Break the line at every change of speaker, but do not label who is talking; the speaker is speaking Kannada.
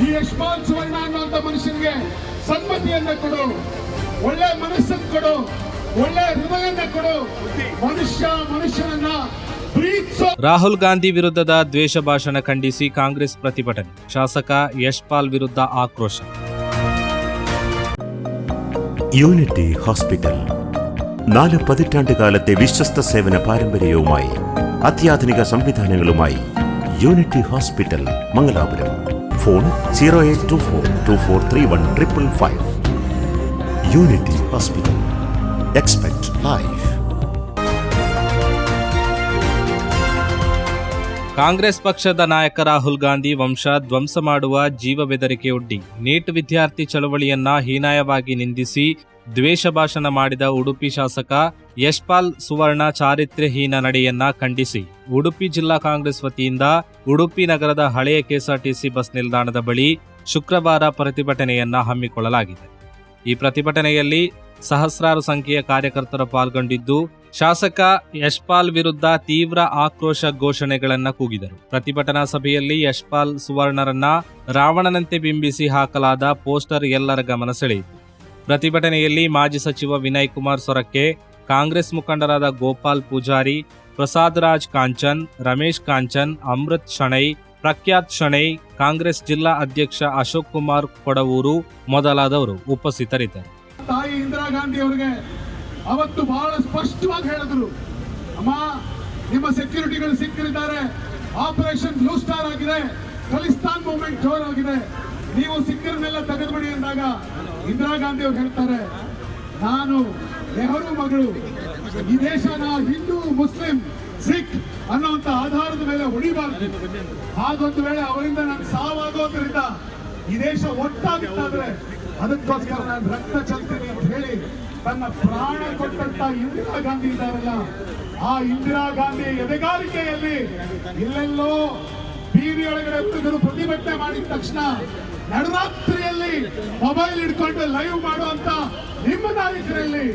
ಈ ಯಶ್ಪಾಲ್ ಸುವರ್ಣ ಅನ್ನುವಂತ ಮನುಷ್ಯನಿಗೆ ಸನ್ಮತಿಯನ್ನ ಕೊಡು, ಒಳ್ಳೆ ಮನಸ್ಸನ್ನು ಕೊಡು, ಒಳ್ಳೆ ಹೃದಯನ ಕೊಡು. ಮನುಷ್ಯನನ್ನ ಪ್ರೀತಿಸೋ.
ರಾಹುಲ್ ಗಾಂಧಿ ವಿರುದ್ಧದ ದ್ವೇಷ ಭಾಷಣ ಖಂಡಿಸಿ ಕಾಂಗ್ರೆಸ್ ಪ್ರತಿಭಟನೆ. ಶಾಸಕ ಯಶ್ಪಾಲ್ ವಿರುದ್ಧ ಆಕ್ರೋಶ.
യൂണിറ്റി ഹോസ്പിറ്റൽ 4 പതിറ്റാണ്ടുകാലത്തെ വിശ്വസ്ത സേവന പാരമ്പര്യവുമായി അത്യാധുനിക സംവിധാനങ്ങളുമായി unity hospital Mangalapuram. Phone 0824243155. Unity hospital. Expect life.
Congress ಪಕ್ಷದ ನಾಯಕ ರಾಹುಲ್ ಗಾಂಧಿ ವಂಶ ಧ್ವಂಸ ಮಾಡುವ ಜೀವ ಬೆದರಿಕೆಯೊಡ್ಡಿ ನೀಟ್ ವಿದ್ಯಾರ್ಥಿ ಚಳವಳಿಯನ್ನ ಹೀನಾಯವಾಗಿ ನಿಂದಿಸಿ ದ್ವೇಷ ಭಾಷಣ ಮಾಡಿದ ಉಡುಪಿ ಶಾಸಕ ಯಶ್ಪಾಲ್ ಸುವರ್ಣ ಚಾರಿತ್ರ್ಯಹೀನ ನಡೆಯನ್ನ ಖಂಡಿಸಿ ಉಡುಪಿ ಜಿಲ್ಲಾ ಕಾಂಗ್ರೆಸ್ ವತಿಯಿಂದ ಉಡುಪಿ ನಗರದ ಹಳೆಯ ಕೆಎಸ್ಆರ್ಟಿಸಿ ಬಸ್ ನಿಲ್ದಾಣದ ಬಳಿ ಶುಕ್ರವಾರ ಪ್ರತಿಭಟನೆಯನ್ನ ಹಮ್ಮಿಕೊಳ್ಳಲಾಗಿದೆ. ಈ ಪ್ರತಿಭಟನೆಯಲ್ಲಿ ಸಹಸ್ರಾರು ಸಂಖ್ಯೆಯ ಕಾರ್ಯಕರ್ತರು ಪಾಲ್ಗೊಂಡಿದ್ದು ಶಾಸಕ ಯಶ್ಪಾಲ್ ವಿರುದ್ಧ ತೀವ್ರ ಆಕ್ರೋಶ ಘೋಷಣೆಗಳನ್ನ ಕೂಗಿದರು. ಪ್ರತಿಭಟನಾ ಸಭೆಯಲ್ಲಿ ಯಶ್ಪಾಲ್ ಸುವರ್ಣರನ್ನ ರಾವಣನಂತೆ ಬಿಂಬಿಸಿ ಹಾಕಲಾದ ಪೋಸ್ಟರ್ ಎಲ್ಲರ ಗಮನ ಸೆಳೆಯಿತು. ಪ್ರತಿಭಟನೆಯಲ್ಲಿ ಮಾಜಿ ಸಚಿವ ವಿನಯ್ ಕುಮಾರ್ ಸೊರಕೆ, ಕಾಂಗ್ರೆಸ್ ಮುಖಂಡರಾದ ಗೋಪಾಲ್ ಪೂಜಾರಿ, ಪ್ರಸಾದ್ ರಾಜ್ ಕಾಂಚನ್, ರಮೇಶ್ ಕಾಂಚನ್, ಅಮೃತ್ ಶಣೈ, ಪ್ರಖ್ಯಾತ್ ಶಣೈ, ಕಾಂಗ್ರೆಸ್ ಜಿಲ್ಲಾ ಅಧ್ಯಕ್ಷ ಅಶೋಕ್ ಕುಮಾರ್ ಕೊಡವೂರು ಮೊದಲಾದವರು ಉಪಸ್ಥಿತರಿದ್ದರು.
ತಾಯಿ ಇಂದಿರಾ ಗಾಂಧಿ ಅವರಿಗೆ ಅವತ್ತು ಬಹಳ ಸ್ಪಷ್ಟವಾಗಿ ಹೇಳಿದ್ರು, ಅಮ್ಮ ನಿಮ್ಮ ಸೆಕ್ಯೂರಿಟಿಗಳು ಸಿಕ್ಕಿದ್ದಾರೆ, ಆಪರೇಷನ್ ಬ್ಲೂ ಸ್ಟಾರ್ ಆಗಿದೆ, ಖಲಿಸ್ತಾನ್ ಮೂವ್ಮೆಂಟ್ ಜೋರಾಗಿದೆ, ನೀವು ಸಿಕ್ಕಿರನ್ನೆಲ್ಲ ತೆಗೆದುಬಿಡಿ ಅಂದಾಗ ಇಂದಿರಾ ಗಾಂಧಿ ಅವರು ಹೇಳ್ತಾರೆ, ನಾನು ನೆಹರು ಮಗಳು, ಈ ದೇಶನ ಹಿಂದೂ ಮುಸ್ಲಿಂ ಸಿಖ್ ಅನ್ನುವಂತ ಆಧಾರದ ಮೇಲೆ ಹೊಡಿಬಾರ್ದು. ಹಾಗೊಂದು ವೇಳೆ ಅವರಿಂದ ನಾನು ಸಾವಾಗೋದ್ರಿಂದ ಈ ದೇಶ ಒಟ್ಟಾಗಿತ್ತಾದ್ರೆ ಅದಕ್ಕೋಸ್ಕರ ನಾನು ರಕ್ತ ಚೆಲ್ತೀನಿ ಅಂತ ಹೇಳಿ ತನ್ನ ಪ್ರಾಣ ಕೊಟ್ಟಂತ ಇಂದಿರಾ ಗಾಂಧಿ ಇದ್ದಾರಲ್ಲ, ಆ ಇಂದಿರಾ ಗಾಂಧಿ ಎದೆಗಾರಿಕೆಯಲ್ಲಿ ಇಲ್ಲೆಲ್ಲೋ ಬೀದಿಯೊಳಗಡೆ ಹುಡುಗರು ಪ್ರತಿಭಟನೆ ಮಾಡಿದ ತಕ್ಷಣ ನಡುರಾತ್ರಿಯಲ್ಲಿ ಮೊಬೈಲ್ ಹಿಡ್ಕೊಂಡು ಲೈವ್ ಮಾಡುವಂತ ನಿಮ್ಮ ನಾಯಕರಲ್ಲಿ